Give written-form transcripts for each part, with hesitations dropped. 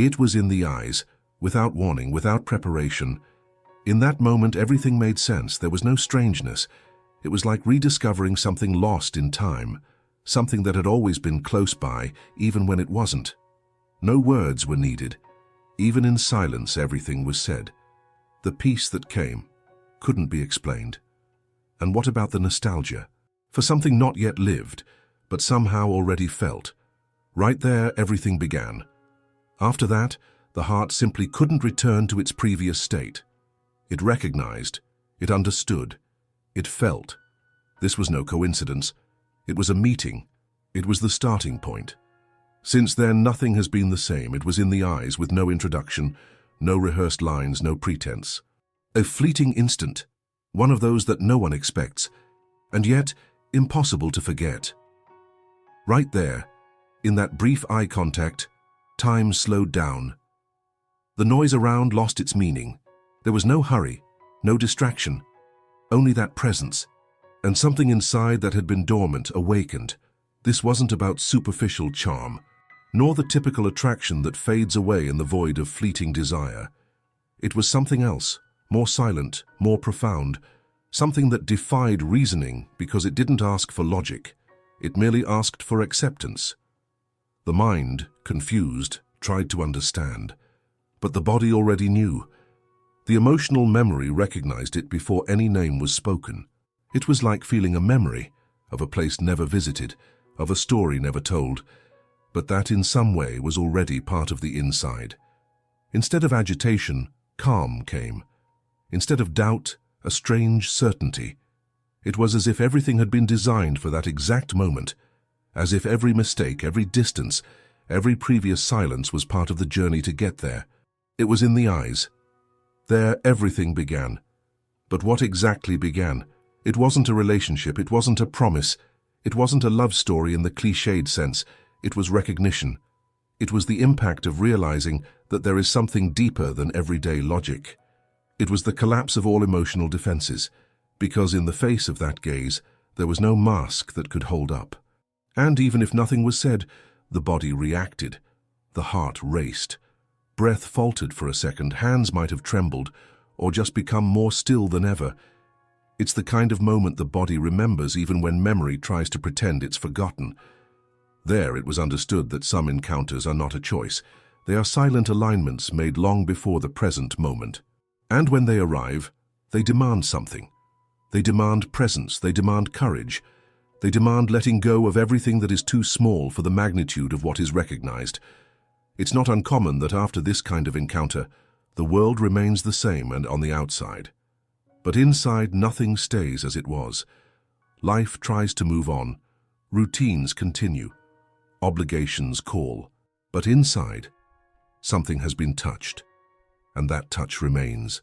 It was in the eyes, without warning, without preparation. In that moment, everything made sense. There was no strangeness. It was like rediscovering something lost in time, something that had always been close by, even when it wasn't. No words were needed. Even in silence, everything was said. The peace that came couldn't be explained. And what about the nostalgia? For something not yet lived, but somehow already felt. Right there, everything began. After that, the heart simply couldn't return to its previous state. It recognized, it understood, it felt. This was no coincidence. It was a meeting. It was the starting point. Since then, nothing has been the same. It was in the eyes, with no introduction, no rehearsed lines, no pretense. A fleeting instant, one of those that no one expects, and yet impossible to forget. Right there, in that brief eye contact, time slowed down. The noise around lost its meaning. There was no hurry, no distraction, only that presence. And something inside that had been dormant awakened. This wasn't about superficial charm, nor the typical attraction that fades away in the void of fleeting desire. It was something else, more silent, more profound, something that defied reasoning because it didn't ask for logic. It merely asked for acceptance. The mind, confused, tried to understand, but the body already knew. The emotional memory recognized it before any name was spoken. It was like feeling a memory of a place never visited, of a story never told, but that in some way was already part of the inside. Instead of agitation, calm came. Instead of doubt, a strange certainty. It was as if everything had been designed for that exact moment, as if every mistake, every distance, every previous silence was part of the journey to get there. It was in the eyes. There, everything began. But what exactly began? It wasn't a relationship, it wasn't a promise, it wasn't a love story in the cliched sense. It was recognition. It was the impact of realizing that there is something deeper than everyday logic. It was the collapse of all emotional defenses, because in the face of that gaze, there was no mask that could hold up. And even if nothing was said, the body reacted. The heart raced. Breath faltered for a second, hands might have trembled, or just become more still than ever. It's the kind of moment the body remembers even when memory tries to pretend it's forgotten. There it was understood that some encounters are not a choice. They are silent alignments made long before the present moment. And when they arrive, they demand something. They demand presence, they demand courage. They demand letting go of everything that is too small for the magnitude of what is recognized. It's not uncommon that after this kind of encounter, the world remains the same and on the outside. But inside, nothing stays as it was. Life tries to move on. Routines continue. Obligations call. But inside, something has been touched, and that touch remains.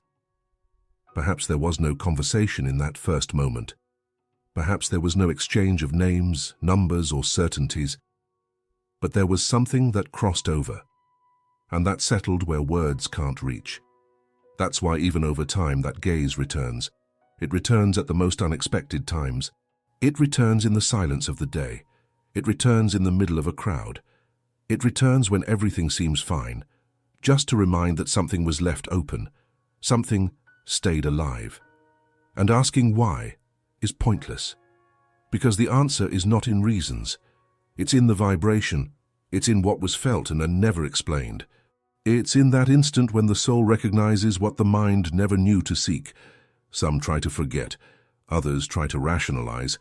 Perhaps there was no conversation in that first moment. Perhaps there was no exchange of names, numbers, or certainties. But there was something that crossed over, and that settled where words can't reach. That's why even over time that gaze returns. It returns at the most unexpected times. It returns in the silence of the day. It returns in the middle of a crowd. It returns when everything seems fine, just to remind that something was left open, something stayed alive. And asking why is pointless, because the answer is not in reasons. It's in the vibration. It's in what was felt and never explained. It's in that instant when the soul recognizes what the mind never knew to seek. Some try to forget, others try to rationalize,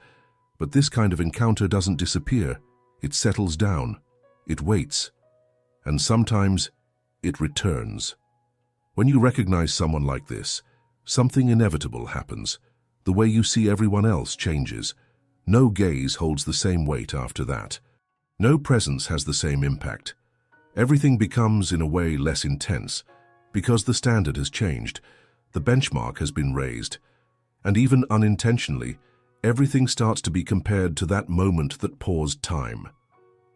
but this kind of encounter doesn't disappear. It settles down, it waits, and sometimes it returns. When you recognize someone like this, something inevitable happens. The way you see everyone else changes. No gaze holds the same weight after that. No presence has the same impact. Everything becomes, in a way, less intense, because the standard has changed, the benchmark has been raised, and even unintentionally, everything starts to be compared to that moment that paused time.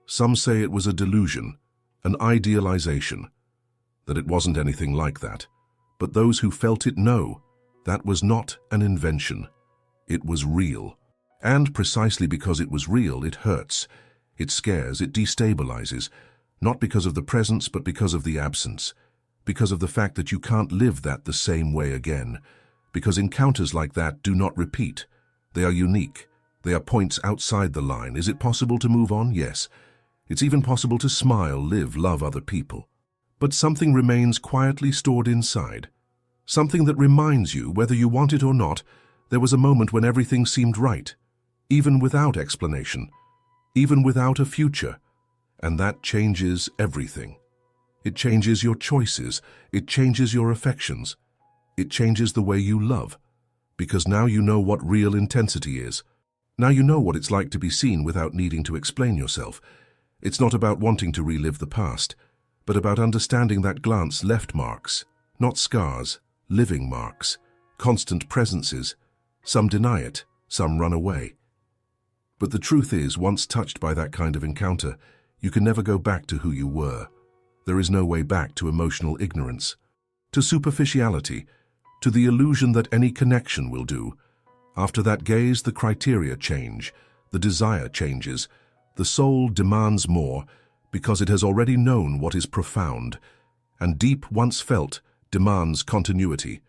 Some say it was a delusion, an idealization, that it wasn't anything like that, but those who felt it know that was not an invention. It was real, and precisely because it was real, it hurts, it scares, it destabilizes, Not because of the presence, but because of the absence. Because of the fact that you can't live that the same way again. Because encounters like that do not repeat. They are unique. They are points outside the line. Is it possible to move on? Yes. It's even possible to smile, live, love other people. But something remains quietly stored inside. Something that reminds you, whether you want it or not, there was a moment when everything seemed right, even without explanation, even without a future. And that changes everything. It changes your choices. It changes your affections. It changes the way you love. Because now you know what real intensity is. Now you know what it's like to be seen without needing to explain yourself. It's not about wanting to relive the past, but about understanding that glance left marks, not scars, living marks, constant presences. Some deny it, some run away. But the truth is, once touched by that kind of encounter, you can never go back to who you were. There is no way back to emotional ignorance, to superficiality, to the illusion that any connection will do. After that gaze, the criteria change, the desire changes, the soul demands more because it has already known what is profound, and deep, once felt, demands continuity.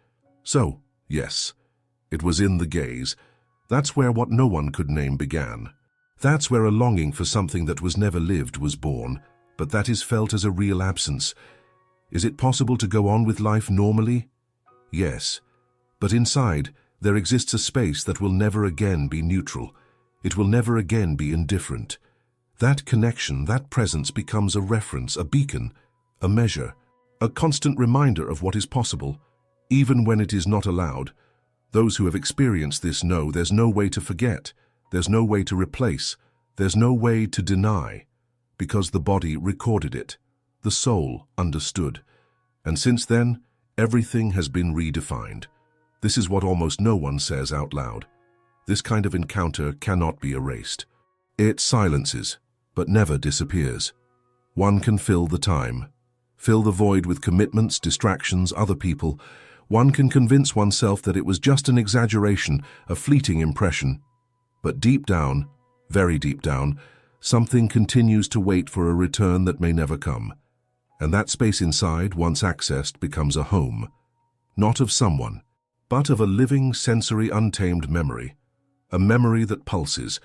So, yes, it was in the gaze. That's where what no one could name began. That's where a longing for something that was never lived was born, but that is felt as a real absence. Is it possible to go on with life normally? Yes, but inside there exists a space that will never again be neutral. It will never again be indifferent. That connection, that presence becomes a reference, a beacon, a measure, a constant reminder of what is possible, even when it is not allowed. Those who have experienced this know there's no way to forget, there's no way to replace, there's no way to deny, because the body recorded it, the soul understood. And since then, everything has been redefined. This is what almost no one says out loud. This kind of encounter cannot be erased. It silences, but never disappears. One can fill the time, fill the void with commitments, distractions, other people. One can convince oneself that it was just an exaggeration, a fleeting impression. But deep down, very deep down, something continues to wait for a return that may never come. And that space inside, once accessed, becomes a home. Not of someone, but of a living, sensory, untamed memory. A memory that pulses,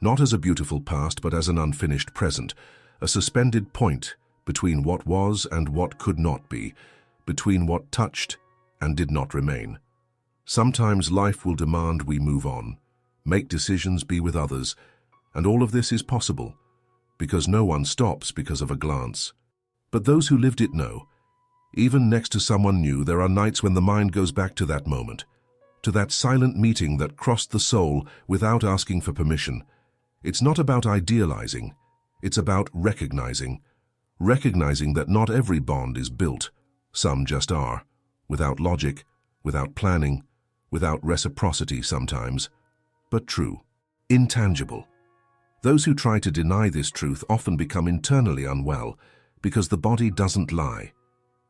not as a beautiful past, but as an unfinished present, a suspended point between what was and what could not be, between what touched and did not remain. Sometimes life will demand we move on, make decisions, be with others, and all of this is possible, because no one stops because of a glance. But those who lived it know, even next to someone new, there are nights when the mind goes back to that moment, to that silent meeting that crossed the soul without asking for permission. It's not about idealizing, it's about recognizing that not every bond is built, some just are, without logic, without planning, without reciprocity sometimes, but true, intangible. Those who try to deny this truth often become internally unwell because the body doesn't lie.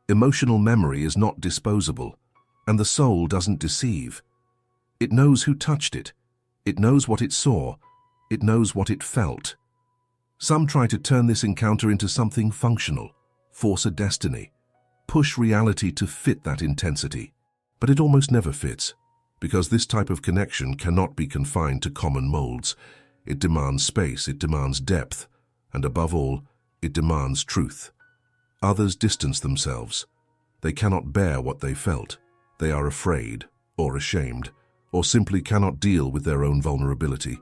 Emotional memory is not disposable, and the soul doesn't deceive. It knows who touched it. It knows what it saw. It knows what it felt. Some try to turn this encounter into something functional, force a destiny, push reality to fit that intensity. But it almost never fits, because this type of connection cannot be confined to common molds. It demands space, it demands depth, and above all, it demands truth. Others distance themselves. They cannot bear what they felt. They are afraid, or ashamed, or simply cannot deal with their own vulnerability,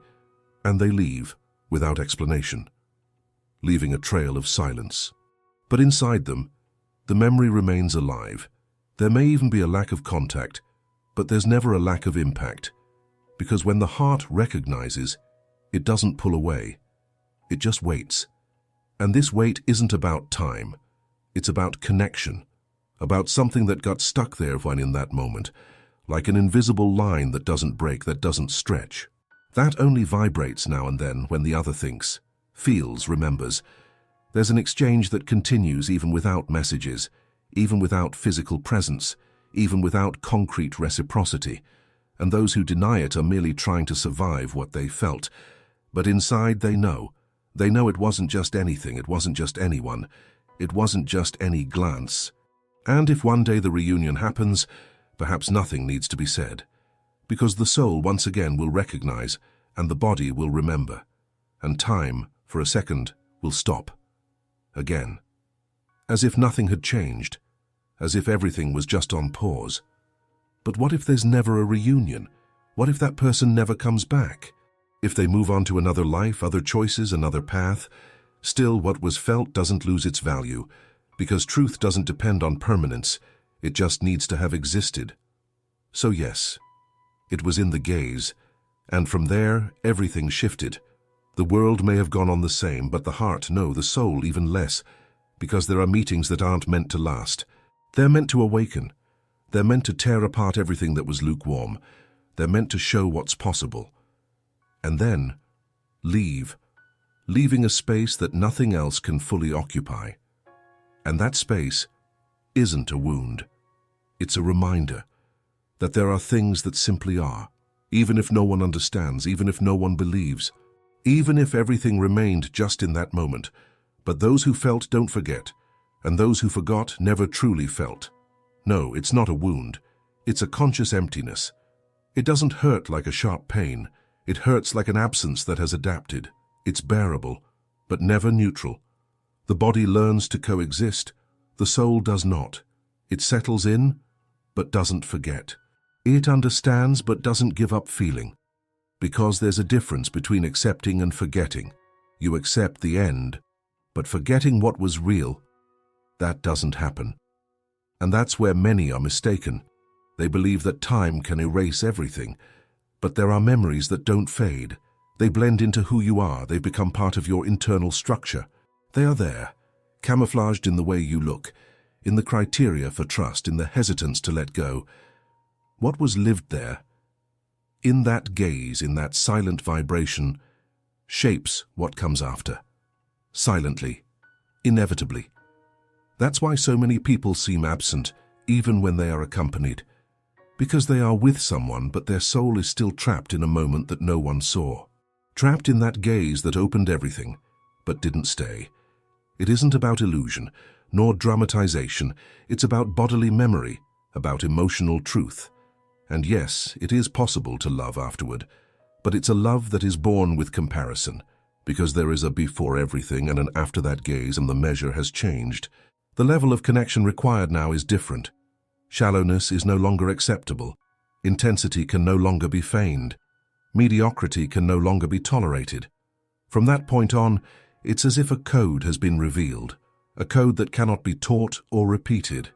and they leave without explanation, leaving a trail of silence. But inside them, the memory remains alive. There may even be a lack of contact, but there's never a lack of impact, because when the heart recognizes, it doesn't pull away. It just waits. And this wait isn't about time. It's about connection, about something that got stuck there when in that moment, like an invisible line that doesn't break, that doesn't stretch. That only vibrates now and then when the other thinks, feels, remembers. There's an exchange that continues even without messages, even without physical presence, even without concrete reciprocity. And those who deny it are merely trying to survive what they felt. But inside they know, They know it wasn't just anything, it wasn't just anyone, it wasn't just any glance. And if one day the reunion happens, perhaps nothing needs to be said, because the soul once again will recognize, and the body will remember, and time, for a second, will stop. Again. As if nothing had changed, as if everything was just on pause. But what if there's never a reunion? What if that person never comes back? If they move on to another life, other choices, another path? Still, what was felt doesn't lose its value, because truth doesn't depend on permanence, it just needs to have existed. So yes, it was in the gaze, and from there, everything shifted. The world may have gone on the same, but the heart, no, the soul even less, because there are meetings that aren't meant to last. They're meant to awaken. They're meant to tear apart everything that was lukewarm. They're meant to show what's possible. And then, leaving a space that nothing else can fully occupy. And that space isn't a wound. It's a reminder that there are things that simply are, even if no one understands, even if no one believes, even if everything remained just in that moment. But those who felt don't forget, and those who forgot never truly felt. No, it's not a wound. It's a conscious emptiness. It doesn't hurt like a sharp pain. It hurts like an absence that has adapted. It's bearable, but never neutral. The body learns to coexist. The soul does not. It settles in, but doesn't forget. It understands, but doesn't give up feeling. Because there's a difference between accepting and forgetting. You accept the end, but forgetting what was real, that doesn't happen. And that's where many are mistaken. They believe that time can erase everything, but there are memories that don't fade. They blend into who you are. They've become part of your internal structure. They are there, camouflaged in the way you look, in the criteria for trust, in the hesitance to let go. What was lived there, in that gaze, in that silent vibration, shapes what comes after. Silently, inevitably. That's why so many people seem absent, even when they are accompanied. Because they are with someone, but their soul is still trapped in a moment that no one saw. Trapped in that gaze that opened everything, but didn't stay. It isn't about illusion, nor dramatization. It's about bodily memory, about emotional truth. And yes, it is possible to love afterward, but it's a love that is born with comparison, because there is a before everything and an after that gaze, and the measure has changed. The level of connection required now is different. Shallowness is no longer acceptable. Intensity can no longer be feigned. Mediocrity can no longer be tolerated. From that point on, it's as if a code has been revealed, a code that cannot be taught or repeated,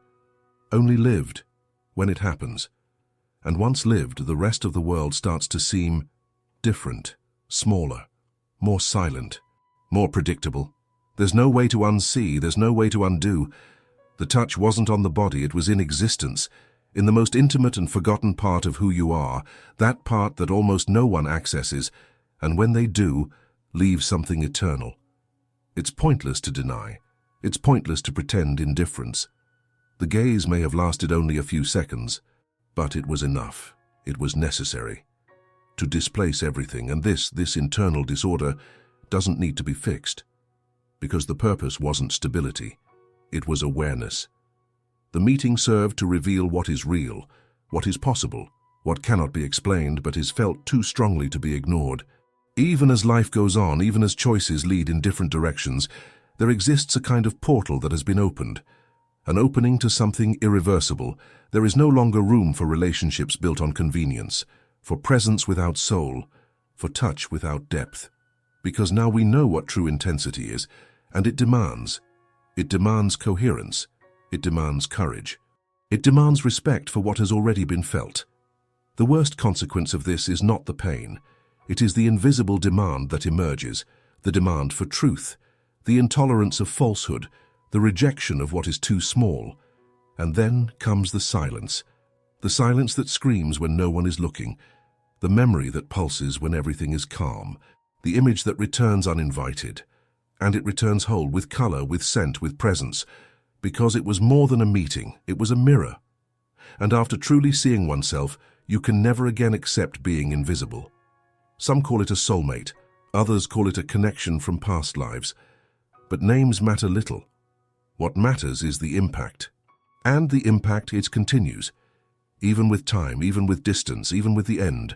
only lived when it happens. And once lived, the rest of the world starts to seem different, smaller, more silent, more predictable. There's no way to unsee, there's no way to undo. The touch wasn't on the body, it was in existence, in the most intimate and forgotten part of who you are, that part that almost no one accesses, and when they do, leaves something eternal. It's pointless to deny. It's pointless to pretend indifference. The gaze may have lasted only a few seconds, but it was enough. It was necessary to displace everything, and this internal disorder doesn't need to be fixed, because the purpose wasn't stability, it was awareness. The meeting served to reveal what is real, what is possible, what cannot be explained but is felt too strongly to be ignored. Even as life goes on, even as choices lead in different directions, there exists a kind of portal that has been opened, an opening to something irreversible. There is no longer room for relationships built on convenience, for presence without soul, for touch without depth. Because now we know what true intensity is, and it demands coherence, it demands courage, it demands respect for what has already been felt. The worst consequence of this is not the pain, it is the invisible demand that emerges, the demand for truth, the intolerance of falsehood, the rejection of what is too small. And then comes the silence that screams when no one is looking, the memory that pulses when everything is calm, the image that returns uninvited. And it returns whole, with color, with scent, with presence, because it was more than a meeting, it was a mirror. And after truly seeing oneself, you can never again accept being invisible. Some call it a soulmate, Others call it a connection from past lives. But names matter little. What matters is the impact. And the impact, it continues. Even with time, even with distance, even with the end.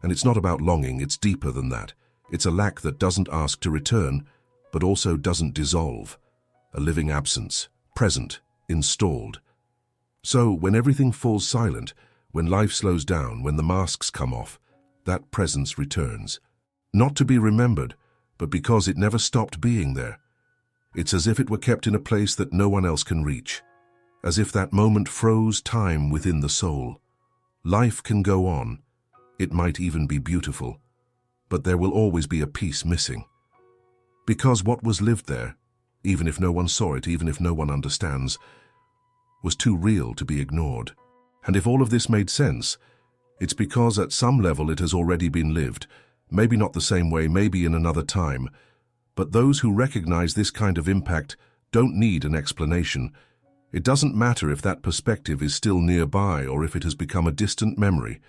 And it's not about longing, it's deeper than that. It's a lack that doesn't ask to return, but also doesn't dissolve. A living absence, present, installed. So, when everything falls silent, when life slows down, when the masks come off, that presence returns. Not to be remembered, but because it never stopped being there. It's as if it were kept in a place that no one else can reach. As if that moment froze time within the soul. Life can go on. It might even be beautiful. But there will always be a piece missing. Because what was lived there, even if no one saw it, even if no one understands, was too real to be ignored. And if all of this made sense, it's because at some level it has already been lived, maybe not the same way, maybe in another time. But those who recognize this kind of impact don't need an explanation. It doesn't matter if that perspective is still nearby or if it has become a distant memory.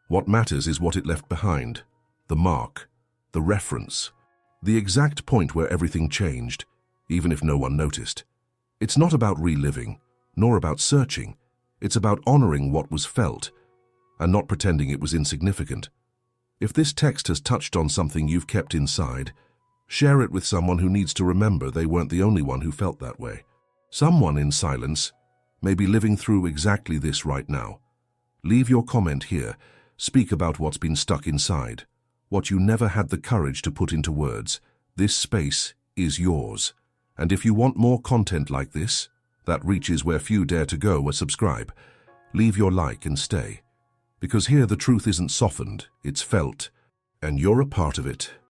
What matters is what it left behind, the mark, the reference, the exact point where everything changed, even if no one noticed. It's not about reliving, nor about searching. It's about honoring what was felt, and not pretending it was insignificant. If this text has touched on something you've kept inside, share it with someone who needs to remember they weren't the only one who felt that way. Someone in silence may be living through exactly this right now. Leave your comment here. Speak about what's been stuck inside, what you never had the courage to put into words. This space is yours. And if you want more content like this, that reaches where few dare to go, or subscribe, leave your like and stay. Because here the truth isn't softened, it's felt, and you're a part of it.